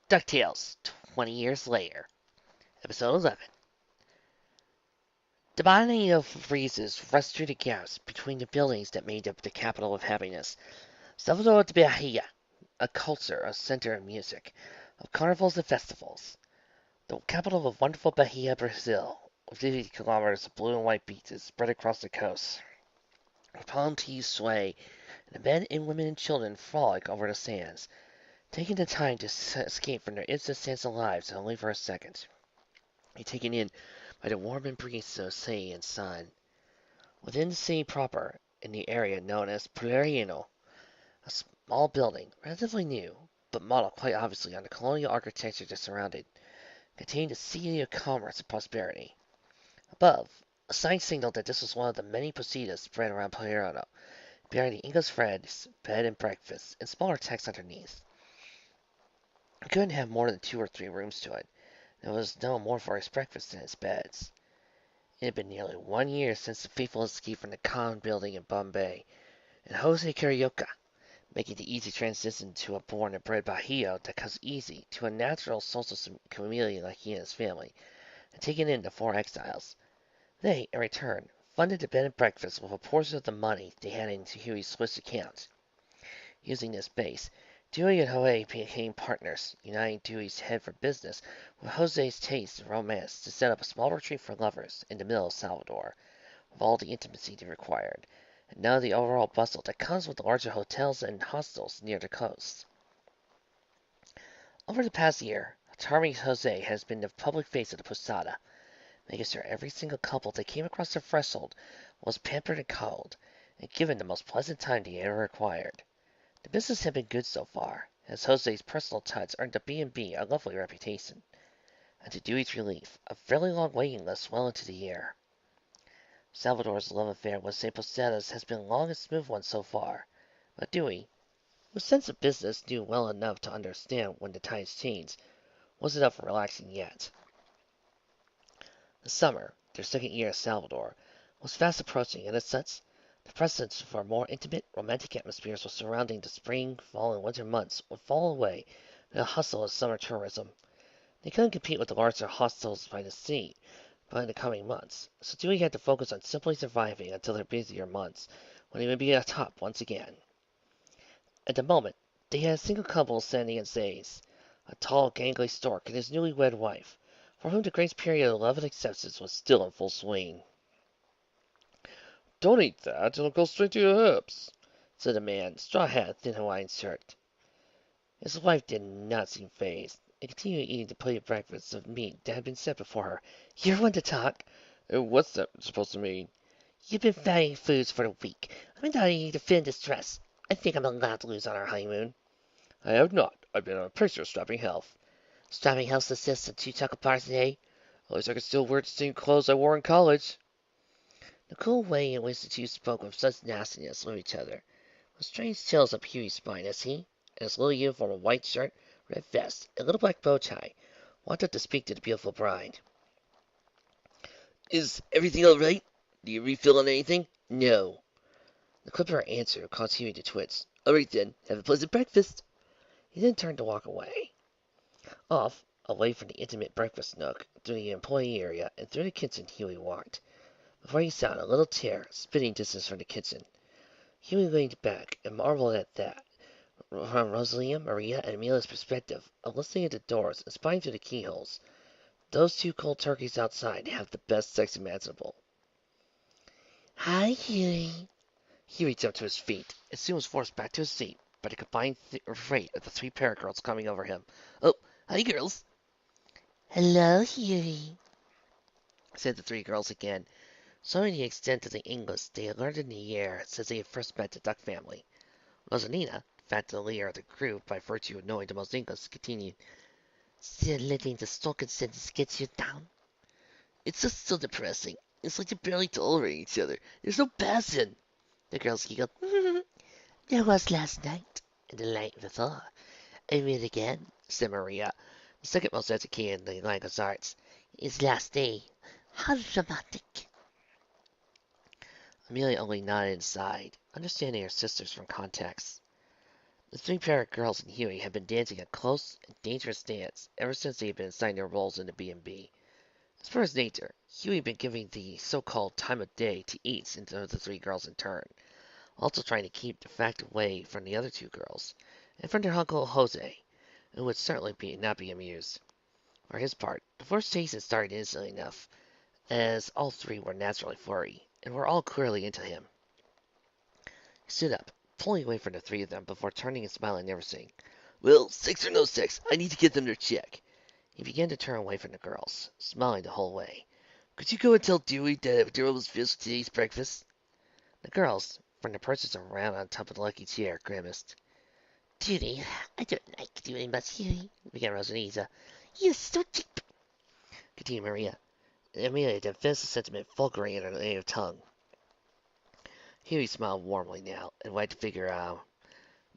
Ducktales, 20 years later. Episode 11. The body of freezes rush through the gaps between the buildings that made up the capital of happiness. Salvador de Bahia, a culture, a center of music, of carnivals and festivals. The capital of wonderful Bahia, Brazil, with 50 kilometers of blue and white beaches spread across the coast. Palm trees sway, and the men and women and children frolic over the sands, taking the time to escape from their instant sense of lives only for a second. Be taken in by the warm embrace of sea and sun. Within the city proper, in the area known as Pluriano, a small building, relatively new, but modeled quite obviously on the colonial architecture that surrounded, contained a city of commerce and prosperity. Above, a sign signaled that this was one of the many positas spread around Pluriano, bearing the English phrase bed and breakfast in smaller text underneath. It couldn't have more than 2 or 3 rooms to it. There was no more for his breakfast than his beds. It had been nearly 1 year since the fateful escape from the Khan building in Bombay, and Jose Carioca, making the easy transition to a born and bred Bahio that comes easy to a natural social chameleon like he and his family, had taken in the 4 exiles. They, in return, funded the bed and breakfast with a portion of the money they had into Huey's Swiss account. Using this base, Dewey and Hoey became partners, uniting Dewey's head for business with Jose's taste in romance to set up a small retreat for lovers in the middle of Salvador, with all the intimacy they required, and none of the overall bustle that comes with the larger hotels and hostels near the coast. Over the past year, charming Jose has been the public face of the posada, making sure every single couple that came across their threshold was pampered and coddled, and given the most pleasant time they ever required. The business had been good so far, as Jose's personal touch earned the B&B a lovely reputation, and to Dewey's relief, a fairly long waiting list well into the year. Salvador's love affair with St. Posadas has been a long and smooth one so far, but Dewey, whose sense of business knew well enough to understand when the tides changed, wasn't up for relaxing yet. The summer, their second year in Salvador, was fast approaching, and as such, the precedents for more intimate, romantic atmospheres surrounding the spring, fall, and winter months would fall away in the hustle of summer tourism. They couldn't compete with the larger hostels by the sea, but in the coming months, so Dewey had to focus on simply surviving until their busier months, when he would be atop once again. At the moment, they had a single couple standing at Zay's, a tall, gangly stork and his newly-wed wife, for whom the grace period of love and acceptance was still in full swing. "Don't eat that, it'll go straight to your hips," said the man, straw hat, thin Hawaiian shirt. His wife did not seem fazed, and continued eating the plate of breakfast of meat that had been set before her. "You're one to talk." What's that supposed to mean?" "You've been fattening foods for a week. I've been telling you to fit this dress. I think I'm allowed to lose on our honeymoon." "I have not. I've been on a picture of strapping health." "Strapping house assists and 2 chocolate bars a day." At least I can still wear the same clothes I wore in college. The cool way in which the two spoke with such nastiness of each other was strange chills up Hughie's spine as he, in his little uniform of white shirt, red vest, and little black bow tie, walked up to speak to the beautiful bride. Is everything all right? Do you refill on anything? "No." The clip of her answer caused Hughie to twitch. All right then. Have a pleasant breakfast. He then turned to walk away. Off, away from the intimate breakfast nook, through the employee area, and through the kitchen Hughie walked, before he saw a little chair spitting distance from the kitchen. Hughie leaned back and marveled at that, from Rosalia, Maria, and Amelia's perspective of listening at the doors and spying through the keyholes. Those two cold turkeys outside have the best sex imaginable. "Hi, Hughie." Hughie jumped to his feet, and soon was forced back to his seat by the combined freight of the 3 girls coming over him. Oh, hi girls. "Hello, Hughie," said the 3 girls again, showing the extent of the English they had learned in the year since they had first met the Duck family. Rosalina, fat the leader of the group by virtue of knowing the most English, continued, "Still letting the stalking sentence get you down?" It's just so depressing. It's like they're barely tolerating each other. There's no passion." The girls giggled. "There was last night, and the night before. I mean again," said Maria, the second most educated in the language arts. "It's last day. How dramatic!" Amelia only nodded and sighed, understanding her sisters from context. The three pair of girls and Huey had been dancing a close and dangerous dance ever since they had been assigned their roles in the B&B. As per his nature, Huey had been giving the so-called time of day to each of the three girls in turn, also trying to keep the fact away from the other two girls, and from their uncle Jose, who would certainly not be amused. For his part, the first taste had started instantly enough, as all three were naturally flirty, and were all clearly into him. He stood up, pulling away from the three of them before turning and smiling, never saying, Well, sex or no sex, I need to get them their check. He began to turn away from the girls, smiling the whole way. Could you go and tell Dewey that Daryl was fish for today's breakfast? The girls, from the perches around on top of the lucky chair, grimaced. Judy, I don't like doing much Huey, Began Rosanita. You're so cheap. Continued Maria. Amelia defends the sentiment fulgurating in her native tongue. Huey smiled warmly now, and wiped the figure out.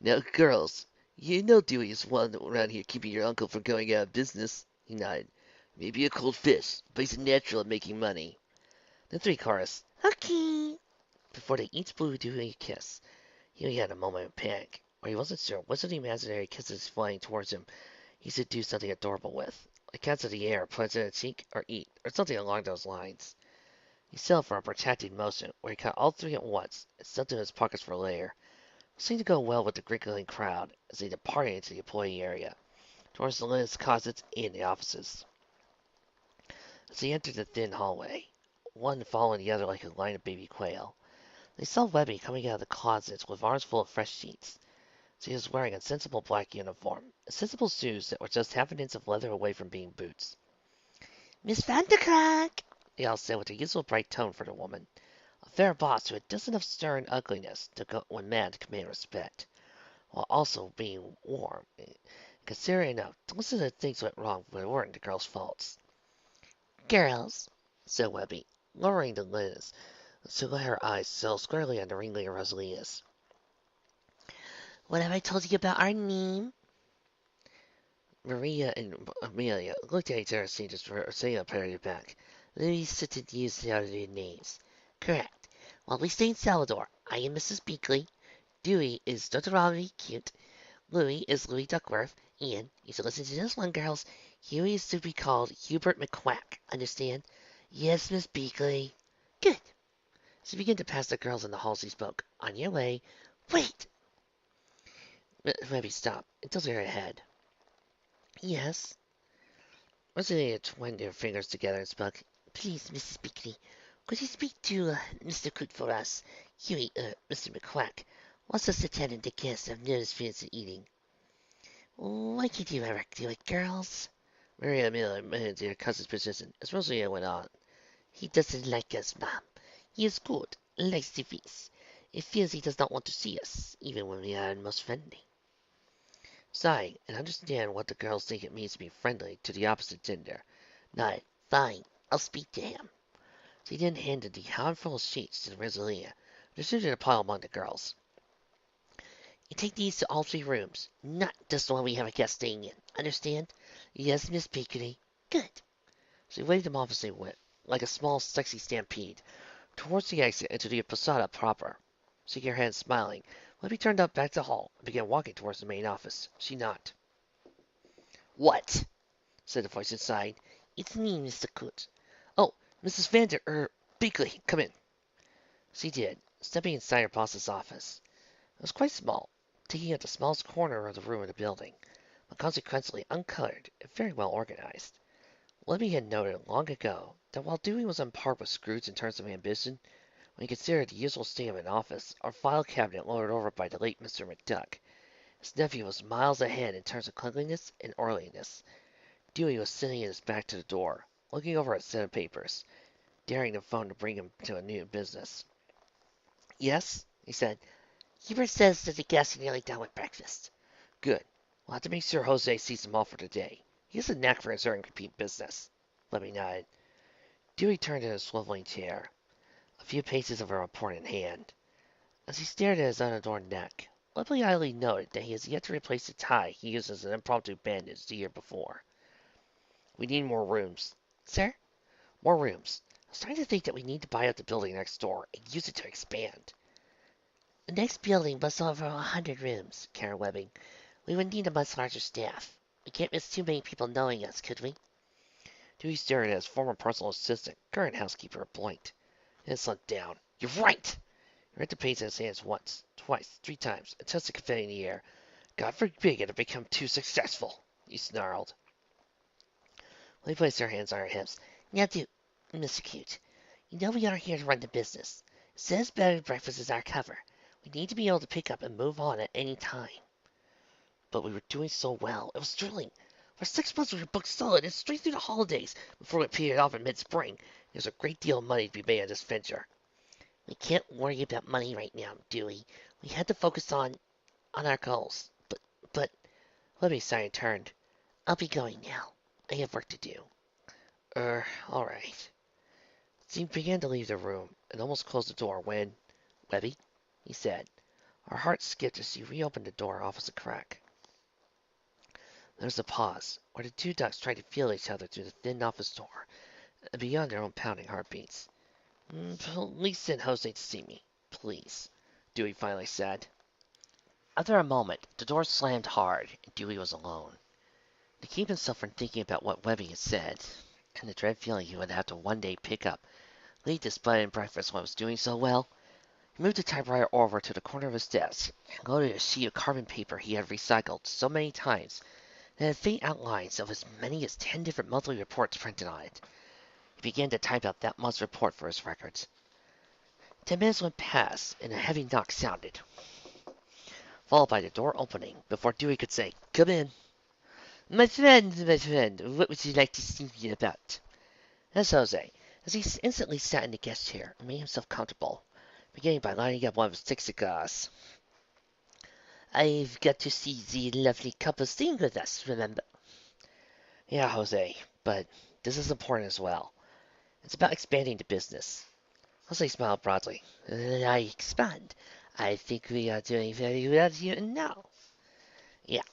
Now, girls, you know Dewey is one around here keeping your uncle from going out of business. He nodded. Maybe a cold fish, but he's a natural at making money. The three chorused, Okay. before they each blew Dewey a kiss. Huey had a moment of panic, where he wasn't sure which of the imaginary kisses flying towards him he should do something adorable with, like cats of the air, put in a cheek, or eat, or something along those lines. He settled for a protracted motion, where he caught all three at once, and stuffed in his pockets for later. It seemed to go well with the giggling crowd as they departed into the employee area, towards the linen closets and the offices. As they entered the thin hallway, one following the other like a line of baby quail, they saw Webby coming out of the closets with arms full of fresh sheets. She was wearing a sensible black uniform, and sensible shoes that were just half an inch of leather away from being boots. Miss Vandercrack, They all said with their usual bright tone for the woman, a fair boss who had just enough stir and ugliness to go when mad to command respect, while also being warm and considerate enough to listen to things went wrong when it weren't the girl's faults. girls, Said Webby, lowering the lids to let her eyes settle squarely on the ringleader Rosalina's. what have I told you about our name? Maria and Amelia looked at each other and just saying a parody back. Louis Sutton used the other names. Correct. While we stay in Salvador, I am Mrs. Beakley. Dewey is Deuteronomy Cute. Louis is Louis Duckworth. And, you should listen to this one, girls. Huey is to be called Hubert McQuack. Understand? Yes, Miss Beakley. Good. She began to pass the girls in the hall as she spoke. On your way. Wait. Webby stopped and tilted her head. Yes. Rosalina twined her fingers together and spoke. Please, Mrs. Beakley, could you speak to Mr. Coot for us? Huey, Mr. McQuack, wants us to tend the guests of noticed fancy eating. Why can't you ever do it, girls? Maria Amelia admitted her cousin's position as Rosalina went on. He doesn't like us, Mom. He is good, likes the feast. It feels he does not want to see us, even when we are most friendly. Sighing, and understand what the girls think it means to be friendly to the opposite gender, No, fine, I'll speak to him. she then handed the handful of sheets to Rosalina, distributed a pile among the girls. You take these to all three rooms, not just the one we have a guest staying in. Understand? Yes, Miss Beakley. Good. She waved them off as they went, like a small, sexy stampede, towards the exit into the posada proper. Shaking her head and smiling, Libby turned up back to the hall and began walking towards the main office. She knocked. What? Said the voice inside. It's me, Mr. Coote. Oh, Mrs. Beakley, come in. She did, stepping inside her boss's office. It was quite small, taking up the smallest corner of the room in the building, but consequently uncolored and very well organized. Libby had noted long ago that while Dewey was on par with Scrooge in terms of ambition, when he considered the usual state of an office or file cabinet lorded over by the late Mr. McDuck, his nephew was miles ahead in terms of cleanliness and orderliness. Dewey was sitting with his back to the door, looking over a set of papers, daring the phone to bring him to a new business. Yes, he said. Hubert says that the guests are nearly done with breakfast. Good. We'll have to make sure Jose sees them all for today. He has a knack for inserting repeat business. Libby nodded. Dewey turned in his swiveling chair, a few paces of a report in hand. As he stared at his unadorned neck, Libby idly noted that he has yet to replace the tie he used as an impromptu bandage the year before. We need more rooms. Sir? More rooms. I was trying to think that we need to buy out the building next door and use it to expand. The next building must have over 100 rooms, Karen Webbing. We would need a much larger staff. We can't miss too many people knowing us, could we? Dewey stared at his former personal assistant, current housekeeper, blinked. Then slumped down. "You're right!" He read the pace in his hands once, twice, 3 times, and tossed the confetti in the air. "God forbid it to become too successful!" he snarled. We placed our hands on our hips. Now do, Mr. Cute. You know we aren't here to run the business. It says bed and breakfast is our cover. We need to be able to pick up and move on at any time. But we were doing so well. It was thrilling. For 6 months we were booked solid and straight through the holidays before we petered off in mid-spring. There's a great deal of money to be made on this venture. We can't worry about money right now, Dewey. We had to focus on our goals. But, Libby sighed and turned. I'll be going now. I have work to do. All right. He began to leave the room and almost closed the door when, "Webby," he said. Our hearts skipped as he reopened the door opposite crack. There was a pause, where the two ducks tried to feel each other through the thin office door, and beyond their own pounding heartbeats. "Please send Jose to see me, please," Dewey finally said. After a moment, the door slammed hard, and Dewey was alone. To keep himself from thinking about what Webby had said, and the dread feeling he would have to one day pick up, lead this bed and breakfast when it was doing so well, he moved the typewriter over to the corner of his desk and loaded a sheet of carbon paper he had recycled so many times that had faint outlines of as many as 10 different monthly reports printed on it. He began to type out that month's report for his records. 10 minutes went past, and a heavy knock sounded, followed by the door opening before Dewey could say, "Come in." My friend, what would you like to see me about?" That's Jose, as he instantly sat in the guest chair and made himself comfortable, beginning by lighting up one of his thick cigars. "I've got to see the lovely couple staying with us, remember?" "Yeah, Jose, but this is important as well. It's about expanding the business." Jose smiled broadly. "I expand. I think we are doing very well here and now." "Yeah,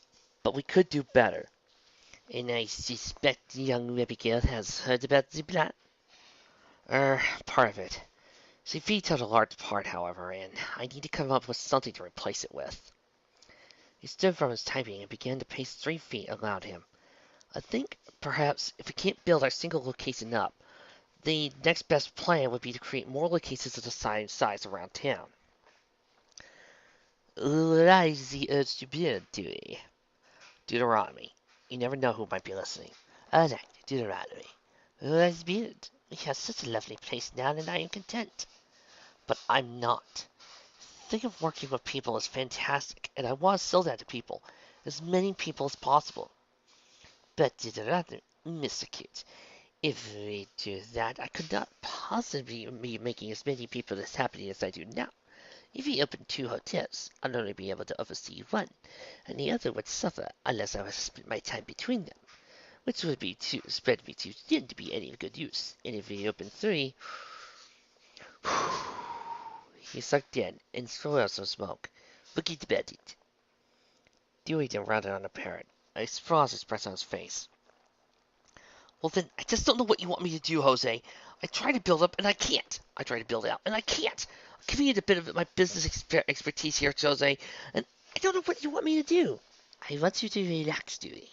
but we could do better." "And I suspect the young Abigail has heard about the plan." Part of it. She vetoed a large part, however, and I need to come up with something to replace it with." He stood from his typing and began to pace 3 feet around him. "I think, perhaps, if we can't build our single location up, the next best plan would be to create more locations of the same size around town." "Rise the urge to build, Dewey." Deuteronomy. You never know who might be listening. All right, Deuteronomy. Let's build. We have such a lovely place now, and I am content. But I'm not. Think of working with people as fantastic, and I want to sell that to people, as many people as possible. But Deuteronomy, Mr. Cute, if we do that, I could not possibly be making as many people as happy as I do now. If we open 2 hotels, I'd only be able to oversee one, and the other would suffer unless I was to split my time between them, which would be too spread me too thin to be any good use. And if we open 3, he sucked in and threw out some smoke. forget about it. Dewey then rounded on the parrot, a surprise expressed on his face. Well then, I just don't know what you want me to do, Jose. I try to build up, and I can't. I try to build out, and I can't. I'm giving you a bit of my business expertise here, Jose, and I don't know what you want me to do. I want you to relax, Dewey.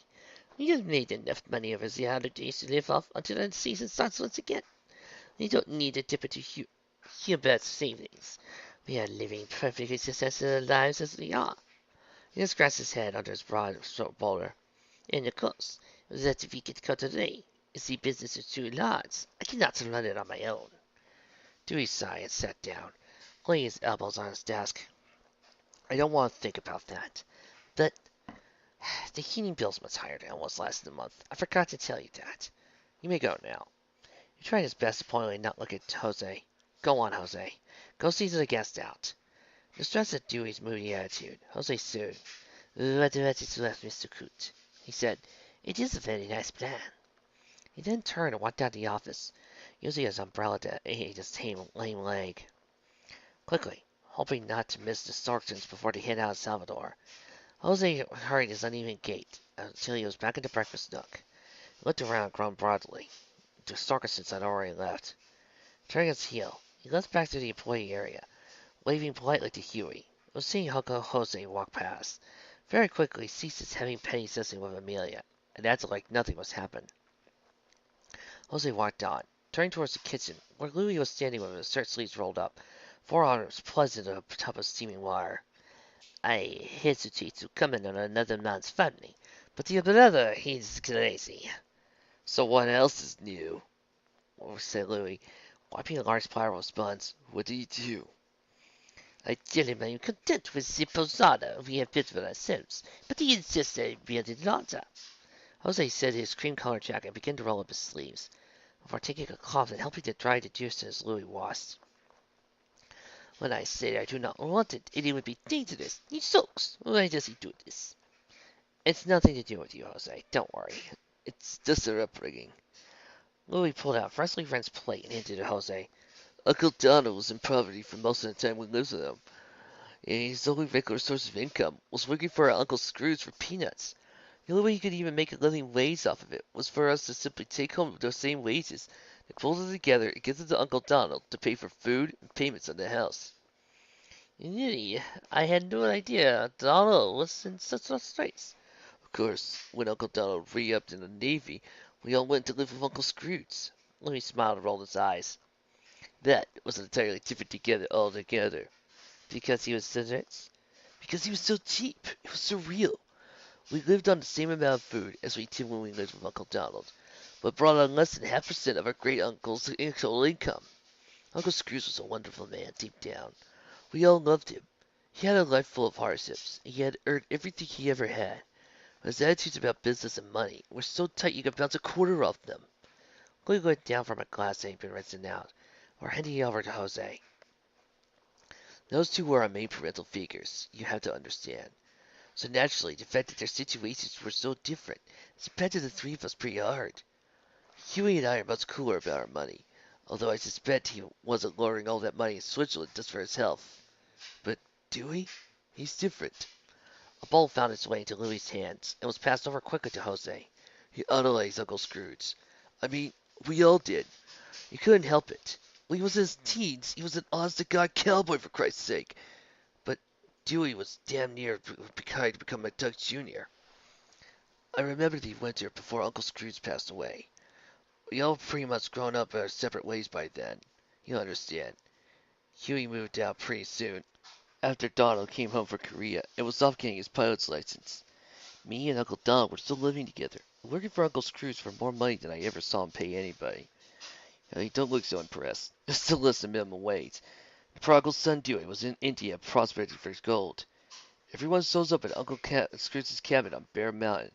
We have made enough money over the holidays to live off until the season starts once again. We don't need to dip into Hubert's savings. We are living perfectly successful lives as we are. He scratched his head under his broad bowler. And of course, that we get cut away. The business is too large. I cannot run it on my own. Dewey sighed and sat down, laying his elbows on his desk. "I don't want to think about that. But the heating bill's much higher than it was last month. I forgot to tell you that. You may go now." He tried his best to pointedly not look at Jose. "Go on, Jose. Go see the guests out." Distressed at Dewey's moody attitude, Jose soothed. What is left, Mr. Coote?" he said. "It is a very nice plan." He then turned and walked out the office, using his umbrella to aid his lame leg. Quickly, hoping not to miss the Starksons before they hit out of Salvador, Jose hurried his uneven gait until he was back in the breakfast nook. He looked around and groaned broadly. The Starksons had already left. Turning his heel, he left back to the employee area, waving politely to Huey, was seeing Uncle Jose walk past. Very quickly ceased his heavy penny assessing with Amelia, and acted like nothing was happened. Jose walked on, turning towards the kitchen, where Louis was standing with his shirt sleeves rolled up, forearms pleasant on top of steaming water. I hesitate to comment on another man's family, but your brother, he's crazy. So what else is new? Said Louis, wiping a large pile of buns. What do you do? I tell him I am content with the posada we have built for ourselves, but he insists I build it larger. Jose said his cream-colored jacket and began to roll up his sleeves, before taking a cloth and helping to dry the juice as Louis washed. When I say I do not want it, it would be dangerous. He sulks. Why does he do this? It's nothing to do with you, Jose. Don't worry. It's just their upbringing. Louis pulled out a freshly rinsed plate and handed it to Jose. Uncle Donald was in poverty for most of the time we lived with him, and his only regular source of income was working for our Uncle Scrooge for peanuts. The only way he could even make a living wage off of it was for us to simply take home those same wages and pull them together and give them to Uncle Donald to pay for food and payments on the house. Really, I had no idea Donald was in such a straits. Of course, when Uncle Donald re-upped in the Navy, we all went to live with Uncle Scrooge. Louis smiled and rolled his eyes. That was an entirely different together altogether. Because he was so rich? Because he was so cheap. It was so real. We lived on the same amount of food as we did when we lived with Uncle Donald, but brought on less than half % of our great uncle's total income. Uncle Scrooge was a wonderful man deep down. We all loved him. He had a life full of hardships. He had earned everything he ever had. His attitudes about business and money were so tight you could bounce a quarter off them. Louis went down from a glass that had been rinsing out, or handing it over to Jose. Those two were our main parental figures, you have to understand. So naturally, the fact that their situations were so different has impacted the three of us pretty hard. Huey and I are much cooler about our money, although I suspect he wasn't lowering all that money in Switzerland just for his health. But Dewey? He's different. A bowl found its way into Louis's hands and was passed over quickly to Jose. He idolized Uncle Scrooge. I mean, we all did. He couldn't help it. When he was in his teens, he was an honest-to-God cowboy, for Christ's sake. But Dewey was damn near trying to become a Duck Jr. I remember the winter before Uncle Scrooge passed away. We all pretty much grown up our separate ways by then. You understand. Huey moved out pretty soon, after Donald came home from Korea and was off getting his pilot's license. Me and Uncle Donald were still living together, working for Uncle Scrooge for more money than I ever saw him pay anybody. You don't look so impressed. Still less than minimum wage. The prodigal son Dewey was in India prospecting for gold. Everyone shows up at Uncle Scrooge's cabin on Bear Mountain.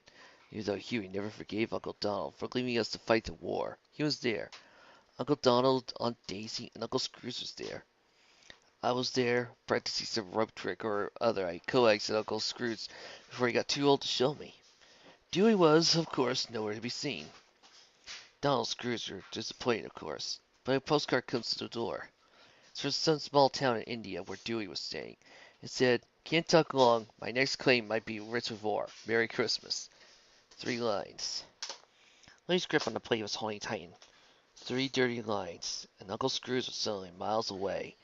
Even though Huey never forgave Uncle Donald for leaving us to fight the war, he was there. Uncle Donald, Aunt Daisy, and Uncle Scrooge was there. I was there, practicing some rope trick or other I coaxed Uncle Scrooge before he got too old to show me. Dewey was, of course, nowhere to be seen. Donald Scrooge were disappointed, of course, but a postcard comes to the door. It's from some small town in India where Dewey was staying. It said, "Can't talk long. My next claim might be rich with war. Merry Christmas." 3 lines. Louis' grip on the plate was holding tightened. 3 dirty lines, and Uncle Scrooge was suddenly miles away,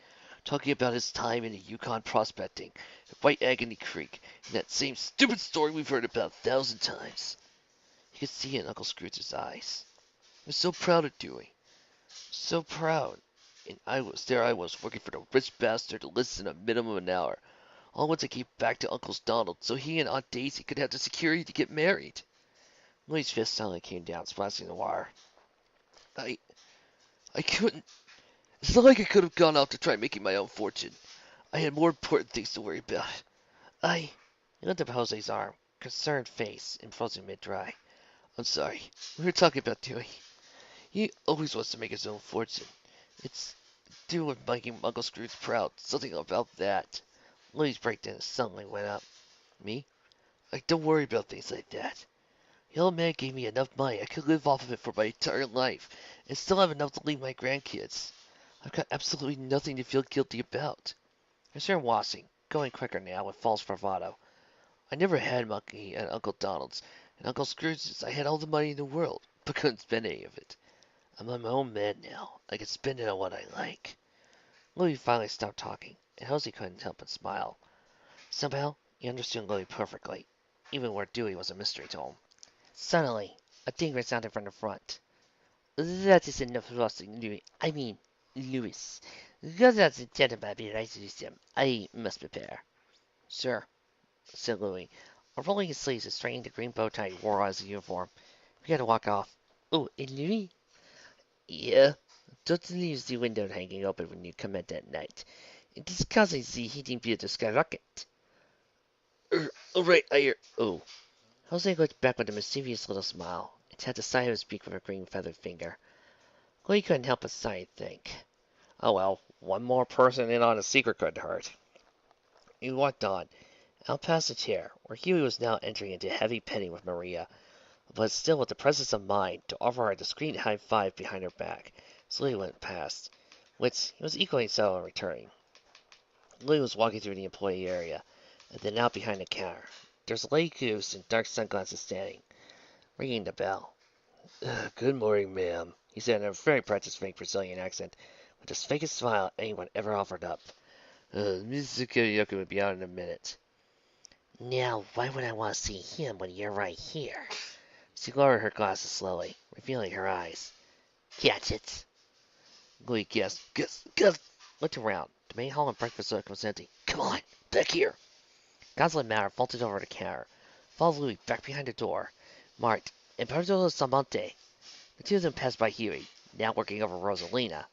talking about his time in the Yukon prospecting, at White Agony Creek, and that same stupid story we've heard about 1,000 times. You could see it in Uncle Scrooge's eyes. He was so proud of Dewey. So proud. And I was, working for the rich bastard to listen a minimum an hour. All once I came back to Uncle Donald so he and Aunt Daisy could have the security to get married. Louis' fist suddenly came down, splashing the wire. I I couldn't. It's not like I could have gone out to try making my own fortune. I had more important things to worry about. I. He looked up Jose's arm, concerned face, and frozen mid-dry. I'm sorry. We were talking about Dewey. He always wants to make his own fortune. It's doing with making Uncle Scrooge proud. Something about that. Louis' breakdown suddenly went up. Me? I don't worry about things like that. The old man gave me enough money I could live off of it for my entire life, and still have enough to leave my grandkids. I've got absolutely nothing to feel guilty about. I started washing, going quicker now with false bravado. I never had monkey at Uncle Donald's, and Uncle Scrooge's. I had all the money in the world, but couldn't spend any of it. I'm on my own man now. I can spend it on what I like. Louis finally stopped talking, and Halsey couldn't help but smile. Somehow, he understood Louis perfectly, even where Dewey was a mystery to him. Suddenly, a ding resounded from the front. That is enough for us, Louis. I mean, Louis. Because as a gentleman be right to him, I must prepare. Sure, said Louis, unrolling his sleeves and straightening the green bow tie he wore on his uniform. We had to walk off. Oh, and Louis? Yeah? Don't leave the window hanging open when you come in at night. It is causing the heating bill to skyrocket. All right, Oh. Jose looked back with a mischievous little smile and tapped the side of his beak with a green feathered finger. Louis couldn't help but sigh and think. Oh well, one more person in on a secret couldn't hurt. He walked on, out past the chair, where Huey was now entering into heavy petting with Maria, but still with the presence of mind to offer her a discreet high five behind her back. So Louis went past, which he was equally so in returning. Louis was walking through the employee area, and then out behind the counter. There's a lady goose in dark sunglasses standing, ringing the bell. Good morning, ma'am, he said in a very practiced fake Brazilian accent, with the fakest smile anyone ever offered up. Mr. Karaoke would be out in a minute. Now, why would I want to see him when you're right here? She lowered her glasses slowly, revealing her eyes. Catch it! Louis guessed. Guess. Looked around. The main hall and breakfast nook was empty. Come on, back here! Goslin Matter vaulted over the counter, followed Louis back behind the door, marked Imperdo Samante. The two of them passed by Huey, now working over Rosalina,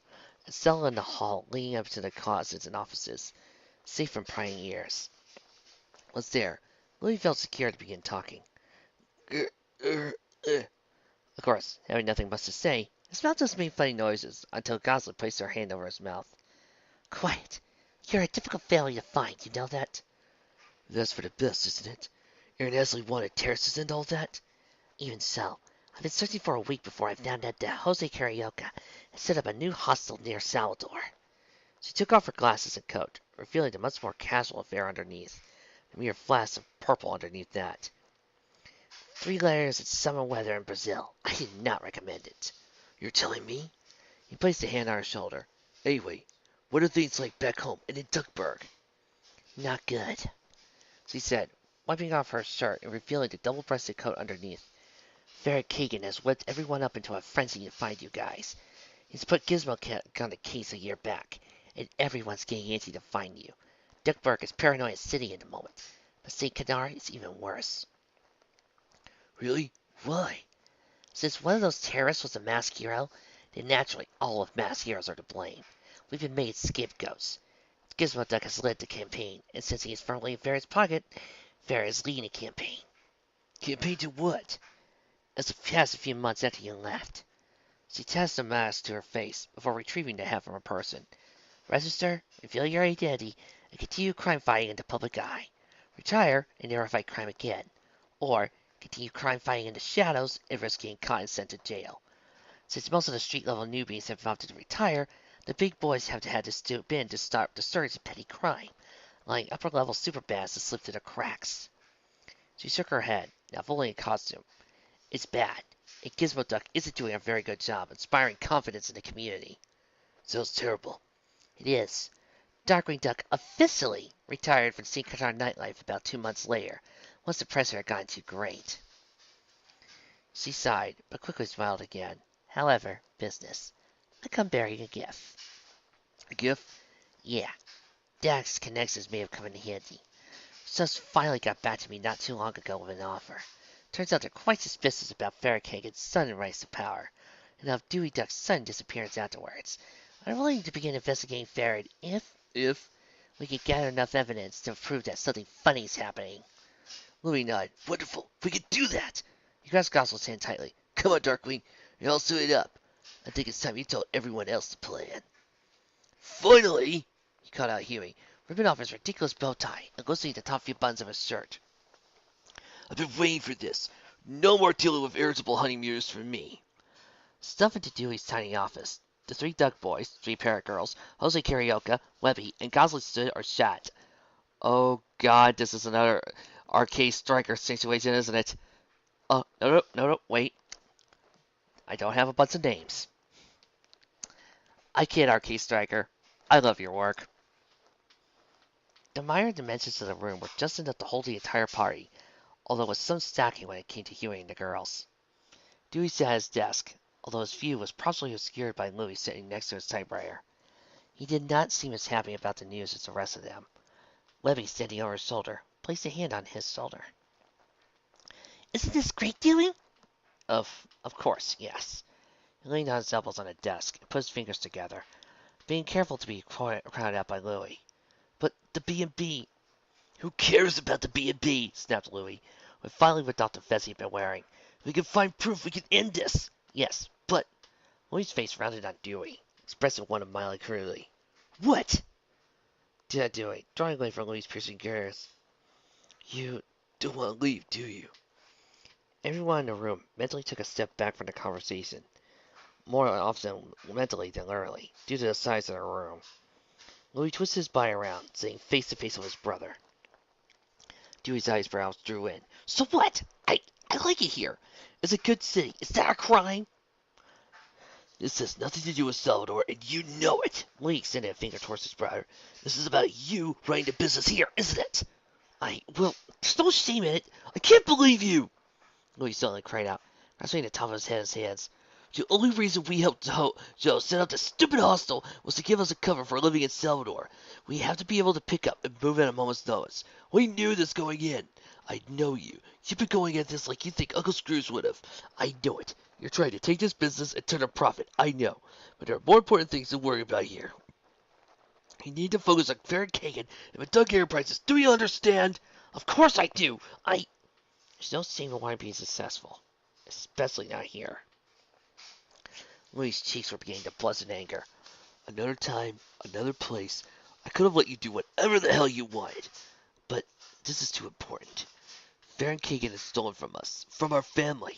and Stella in the hall leading up to the closets and offices, safe from prying ears. Was there. Louis felt secure to begin talking. Grr, grr, grr. Of course, having nothing much to say, his mouth just made funny noises until Goslin placed her hand over his mouth. Quiet! You're a difficult family to find, you know that? That's for the best, isn't it? Aaron Esley wanted terraces and all that? Even so, I've been searching for a week before I found out that Jose Carioca had set up a new hostel near Salvador. She took off her glasses and coat, revealing a much more casual affair underneath, a mere flash of purple underneath that. 3 layers in summer weather in Brazil. I do not recommend it. You're telling me? He placed a hand on her shoulder. Anyway, what are things like back home and in Duckburg? Not good, she said, wiping off her shirt and revealing the double-breasted coat underneath. Ferret Kagan has whipped everyone up into a frenzy to find you guys. He's put Gizmo on the case a year back, and everyone's getting antsy to find you. Duckburg is paranoia city at the moment, but St. Canard is even worse. Really? Why? Since one of those terrorists was a masked hero, then naturally all of masked heroes are to blame. We've been made scapegoats. Gizmo Duck has led the campaign, and since he is firmly in Ferret's pocket, Ferret is leading the campaign. Campaign to what? As it passed a few months after you left. She tapped the mask to her face before retrieving the hat from her person. Register, reveal your identity, and continue crime fighting in the public eye. Retire and never fight crime again. Or continue crime fighting in the shadows and risk getting caught and sent to jail. Since most of the street level newbies have opted to retire, the big boys have had to stoop in to stop the surge of petty crime, allowing upper level superbads to slip through the cracks. She shook her head, now fully in costume. It's bad, and Gizmo Duck isn't doing a very good job inspiring confidence in the community. Sounds terrible. It is. Darkwing Duck officially retired from St. Qatar nightlife about 2 months later, once the pressure had gotten too great. She sighed, but quickly smiled again. However, business. I come bearing a gift. A gift? Yeah. Dax's connections may have come in handy. Sus finally got back to me not too long ago with an offer. Turns out they're quite suspicious about Farrakhan's sudden rise to power, and of Dewey Duck's sudden disappearance afterwards. I'm willing to begin investigating Farrad if we can gather enough evidence to prove that something funny is happening. Louis nodded. Wonderful. We can do that. He grasped Gosling's hand tightly. Come on, Darkwing. You're all suited up. I think it's time you told everyone else the plan. Finally! He called out Huey, ripping off his ridiculous bow tie and loosening the top few buttons of his shirt. I've been waiting for this. No more dealing with irritable honey mules for me. Stuffed into Dewey's tiny office, the 3 Duck boys, 3 Parrot girls, Jose Carioca, Webby, and Gosling stood or shot. Oh God, this is another arcade striker situation, isn't it? Oh, no, wait. I don't have a bunch of names. I kid, Arcade Striker. I love your work. The minor dimensions of the room were just enough to hold the entire party, although with some stacking when it came to hearing the girls. Dewey sat at his desk, although his view was partially obscured by Louis sitting next to his typewriter. He did not seem as happy about the news as the rest of them. Webby, standing over his shoulder, placed a hand on his shoulder. Isn't this great, Dewey? Of course, yes. He leaned on his elbows on the desk and put his fingers together, being careful to be crowded out by Louis. But the B&B. Who cares about the B&B? Snapped Louis, who finally ripped off the vest he'd been wearing. We can find proof we can end this. Yes, but Louis's face rounded on Dewey, expressing one of mildly cruelly. What? Did Dewey, drawing away from Louis's piercing gaze. You don't want to leave, do you? Everyone in the room mentally took a step back from the conversation, more often mentally than literally, due to the size of the room. Louis twisted his body around, sitting face to face with his brother. Dewey's eyebrows drew in. So what? I like it here. It's a good city. Is that a crime? This has nothing to do with Salvador, and you know it. Louis extended a finger towards his brother. This is about you running the business here, isn't it? Well, there's no shame in it. I can't believe you. Louis suddenly cried out, grasping the top of his head in his hands. The only reason we helped Joe set up this stupid hostel was to give us a cover for living in Salvador. We have to be able to pick up and move at a moment's notice. We knew this going in. I know you. You've been going at this like you think Uncle Scrooge would have. I know it. You're trying to take this business and turn a profit. I know. But there are more important things to worry about here. You need to focus on Farron Kagan and the Doug Enterprises. Do you understand? Of course I do. There's no single one being successful, especially not here. Louis's cheeks were beginning to blush in anger. Another time, another place. I could have let you do whatever the hell you wanted. But this is too important. Farron Kagan is stolen from us, from our family.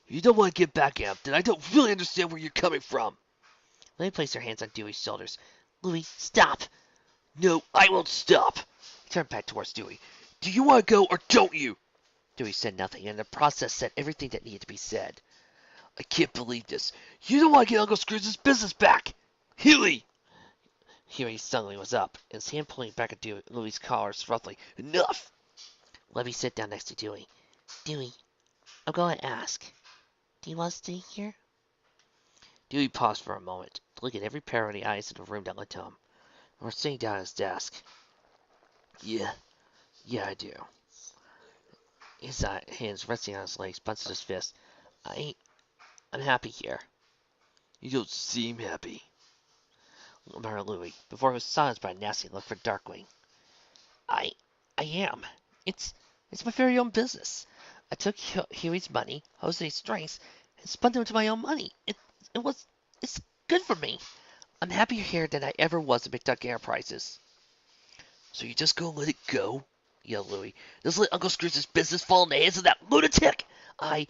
If you don't want to get back at him, then I don't really understand where you're coming from. Louis placed her hands on Dewey's shoulders. Louis, stop! No, I won't stop. He turned back towards Dewey. Do you want to go or don't you? Dewey said nothing, and in the process said everything that needed to be said. I can't believe this. You don't want to get Uncle Scrooge's business back. Huey! Huey suddenly was up, and his hand pulling back at Louis's collar roughly. Enough! Levy sat down next to Dewey. Dewey, I'm going to ask. Do you want to stay here? Dewey paused for a moment to look at every pair of the eyes in the room that looked to him, and was sitting down at his desk. Yeah, I do. His hands resting on his legs, bunched his fist. I'm happy here. You don't seem happy, murmured Louis, before he was silenced by a nasty look for Darkwing. I am. It's my very own business. I took Huey's money, Jose's strengths, and spun them into my own money. It's good for me. I'm happier here than I ever was at McDuck Enterprises. So you just gonna let it go? Yelled Louis. Just let Uncle Scrooge's business fall in the hands of that lunatic? And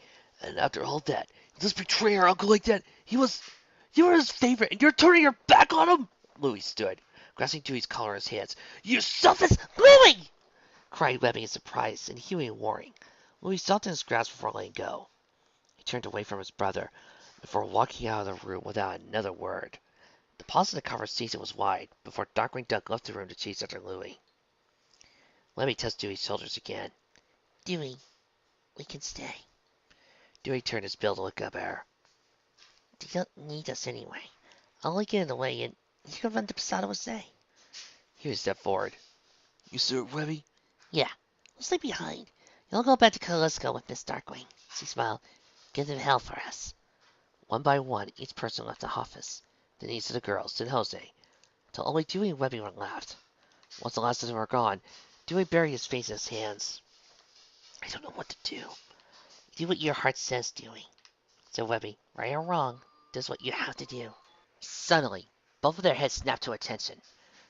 after all that, you just betray our uncle like that? You were his favorite, and you're turning your back on him? Louis stood, grasping Dewey's collar in his hands. You selfish Louis! Cried Webby in surprise, and Huey in warning. Louis softened his grasp before letting go. He turned away from his brother, before walking out of the room without another word. The pause in the conversation was wide, before Darkwing Duck left the room to chase after Louis. Let me touch Dewey's shoulders again. Dewey, we can stay. Dewey turned his bill to look up at her. You don't need us anyway. I'll only get in the way, and you can run to Posada Jose. Huey stepped forward. You sir, Webby? Yeah, we'll stay behind. You'll go back to Callisto with Miss Darkwing. She smiled. Give them hell for us. One by one, each person left the office. Then each of the girls, then Jose, till only Dewey and Webby were left. Once the last of them were gone, Dewey buried his face in his hands. I don't know what to do. Do what your heart says, Dewey, said Webby. Right or wrong, does what you have to do. Suddenly, both of their heads snapped to attention.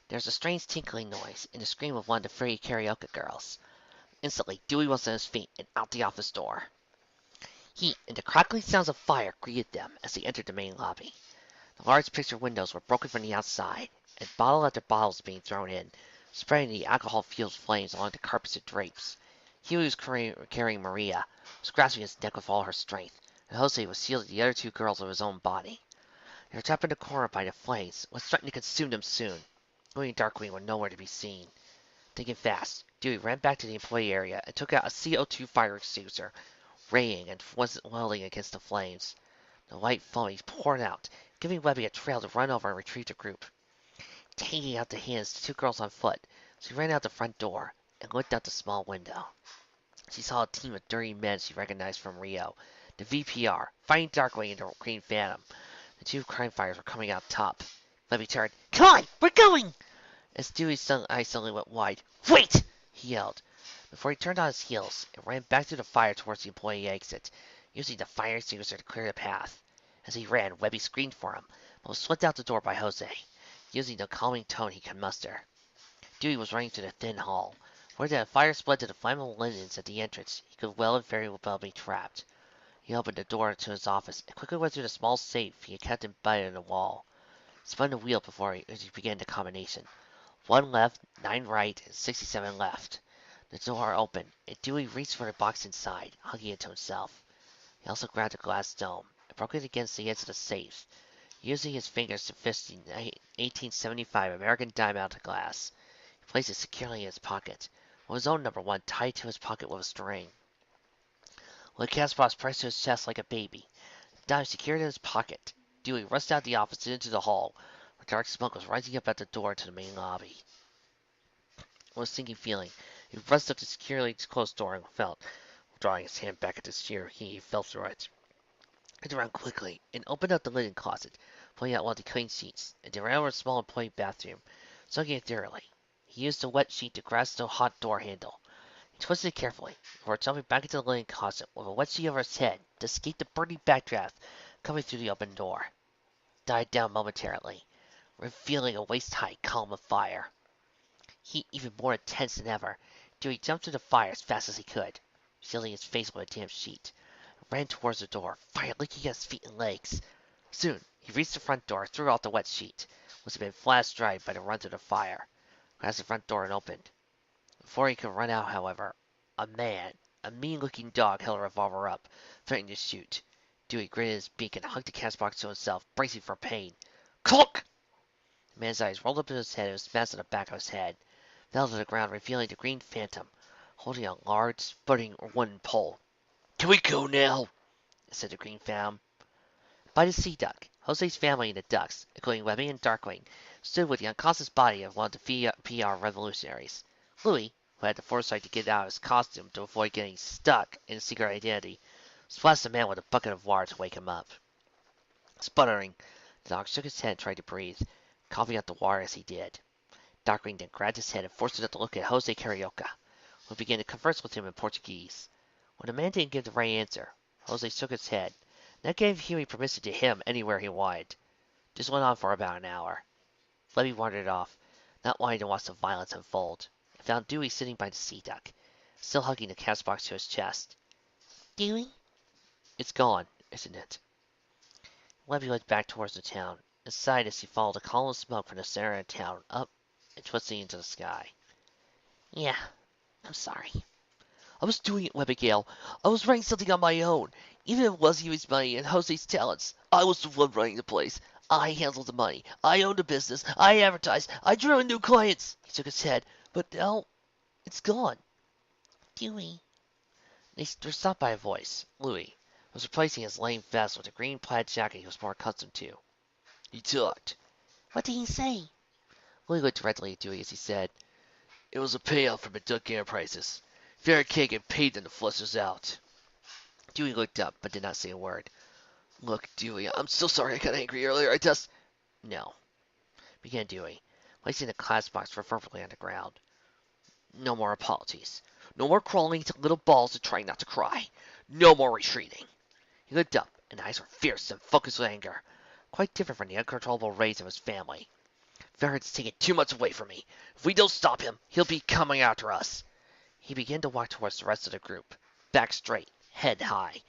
There was a strange tinkling noise, and the scream of one of the free karaoke girls. Instantly, Dewey was on his feet and out the office door. Heat and the crackling sounds of fire greeted them as they entered the main lobby. The large picture windows were broken from the outside, and bottle after bottle was being thrown in, spreading the alcohol-fueled flames along the carpets and drapes. Huey was carrying Maria, was grasping his neck with all her strength, and Jose was shielding the other two girls with his own body. They were trapped in the corner by the flames, which threatened to consume them soon. Louis and Darkwing were nowhere to be seen. Thinking fast, Dewey ran back to the employee area and took out a CO2 fire extinguisher, raying and welling against the flames. The white foam poured out, giving Webby a trail to run over and retrieve the group. Taking out the hands to two girls on foot, she ran out the front door and looked out the small window. She saw a team of dirty men she recognized from Rio, the VPR, fighting Darkwing and the Green Phantom. The two crime fighters were coming out top. Webby turned. Come on, we're going! As Dewey's eyes suddenly went wide. Wait! He yelled. Before he turned on his heels and ran back through the fire towards the employee exit, using the fire extinguisher to clear the path. As he ran, Webby screamed for him, but was swept out the door by Jose, using the calming tone he could muster. Dewey was running through the thin hall. Where the fire spread to the flammable linens at the entrance, he could well and very well be trapped. He opened the door to his office and quickly went through the small safe he had kept embedded in the wall. He spun the wheel before he began the combination. 1 left, 9 right, and 67 left. The door opened, and Dewey reached for the box inside, hugging it to himself. He also grabbed a glass dome and broke it against the edge of the safe, using his fingers to fist the 1875 American dime-mounted glass. He placed it securely in his pocket, with his own number 1 tied to his pocket with a string. With the cast box pressed to his chest like a baby, the dime secured in his pocket, Dewey rushed out of the office and into the hall, where dark smoke was rising up at the door to the main lobby. With a sinking feeling, he rushed up the securely closed door and felt, drawing his hand back at the chair, he fell through it. He turned around quickly and opened up the linen closet, pulling out one of the clean sheets, and ran over a small employee bathroom, soaking it thoroughly. He used the wet sheet to grasp the hot door handle. He twisted it carefully, before jumping back into the linen closet with a wet sheet over his head to escape the burning backdraft coming through the open door. It died down momentarily, revealing a waist-high column of fire. Heat even more intense than ever, Dewey jumped through the fire as fast as he could, shielding his face with a damp sheet, and ran towards the door, fire licking at his feet and legs. Soon, he reached the front door and threw out the wet sheet, which had been flash dried by the run through the fire, grasped the front door and opened. Before he could run out, however, a mean-looking dog held a revolver up, threatening to shoot. Dewey gritted his beak and hugged the castbox to himself, bracing for pain. Clunk! The man's eyes rolled up in his head and was smashed on the back of his head, fell to the ground, revealing the Green Phantom, holding a large, sputting wooden pole. Can we go now? Said the Green Phantom. By the Sea Duck, Jose's family and the Ducks, including Webby and Darkwing, stood with the unconscious body of one of the PR revolutionaries. Louis, who had the foresight to get out of his costume to avoid getting stuck in a secret identity, splashed the man with a bucket of water to wake him up. Sputtering, the dog shook his head and tried to breathe, coughing out the water as he did. Darkwing then grabbed his head and forced it to look at Jose Carioca, who began to converse with him in Portuguese. When the man didn't give the right answer, Jose shook his head, and that gave Huey permission to hit him anywhere he wanted. This went on for about an hour. Levy wandered off, not wanting to watch the violence unfold, and found Dewey sitting by the Sea Duck, still hugging the castbox to his chest. Dewey? It's gone, isn't it? Levy looked back towards the town, and sighed as he followed a column of smoke from the center of town up and twisting into the sky. Yeah, I'm sorry. I was doing it, Webigail. I was writing something on my own. Even if it was Huey's money and Jose's talents, I was the one running the place. I handled the money. I owned the business. I advertised. I drew in new clients. He shook his head. But now, it's gone. Dewey. They were stopped by a voice. Louis was replacing his lame vest with a green plaid jacket he was more accustomed to. He talked. What did he say? Louis looked directly at Dewey as he said, It was a payout from the Duck Enterprises. Fair cake and paid them to flush us out. Dewey looked up, but did not say a word. Look, Dewey, I'm so sorry I got angry earlier. No, began Dewey, placing the class box reverberantly on the ground. No more apologies. No more crawling into little balls and trying not to cry. No more retreating. He looked up, and eyes were fierce and focused with anger, quite different from the uncontrollable rage of his family. Farron's taking too much away from me. If we don't stop him, he'll be coming after us. He began to walk towards the rest of the group, back straight, head high.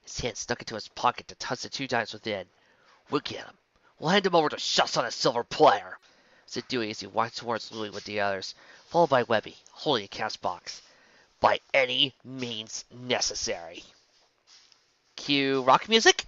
His hand stuck into his pocket to touch the 2 dimes within. We'll get him. We'll hand him over to shots on a silver platter, said Dewey as he walked towards Louis with the others, followed by Webby, holding a cast box. By any means necessary. Cue rock music.